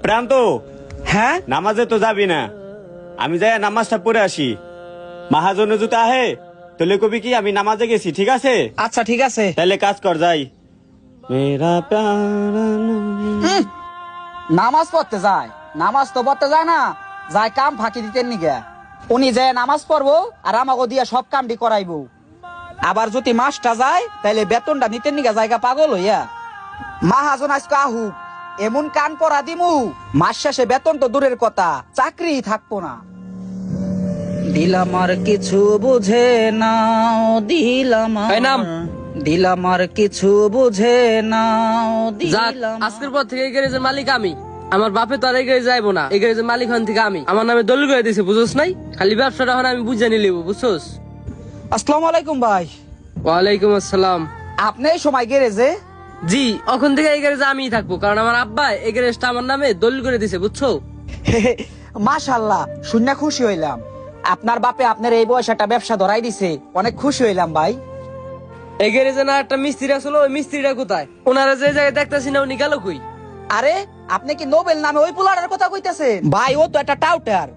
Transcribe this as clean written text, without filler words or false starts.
প্রান্ত, হ্যাঁ নামাজে তো যাবি না, আমি যাই নামাজটা পড়ে আসি। মাহাজন জুতা আহে তোলে কবি কি আমি নামাজে গেছি, ঠিক আছে? আচ্ছা ঠিক আছে। তাহলে কাজ কর, যাই। মেরা নামাজ পড়তে যায়, নামাজ তো পড়তে যায় না, যায় কাম ফাঁকি দিতেন নিগে। উনি যায় নামাজ পড়বো আর আমাকে দিয়া সব কামটি করাইবো। আবার যদি মাসটা যায় তাহলে বেতনটা নিতেন নিগে জায়গা পাগল হইয়া। মাহাজন আজকে আহুক, এমন কান পড়া দিমু মাস শেষে বেতন তো দূরের কথা, চাকরি থাকবো না। দিলাম আর কিছু বুঝে না, দিলাম এই নাম। দিলাম আর কিছু বুঝে না, যাক, আজকের পর থেকে এই গ্যারেজের মালিক আমি। আমার বাপে তো আর এই গ্যারেজ যাইবো না, এই গ্যারেজের মালিক হন থেকে আমি। আমার নামে দলিল করে দিছে, বুঝোস নাই? খালি ব্যবসাটা হন আমি বুঝে নিলিব, বুঝছোস? আসসালামু আলাইকুম ভাই। ওয়ালাইকুম আসসালাম। আপনি এই সময় গ্যারেজে? জি, এখন থেকে এই গ্যারেজে আমিই থাকবো, কারণ আমার আব্বা এই গ্যারেজটা আমার নামে দলিল করে দিছে, বুঝছো? মাশাআল্লাহ, শুনে খুশি হইলাম। আপনার বাপে আপনার এই বয়সে একটা ব্যবসা ধরাই দিছে, অনেক খুশি হইলাম ভাই। এই গ্যারেজে না একটা মিস্ত্রি আসলো, ওই মিস্ত্রিটা কোথায়? ওনারা যে জায়গায় দেখতেছি না, উনি গেল কই? আরে আপনি কি নোবেল নামে ওই পোলারের কথা কইতেছেন? ভাই ও তো একটা টাউটার,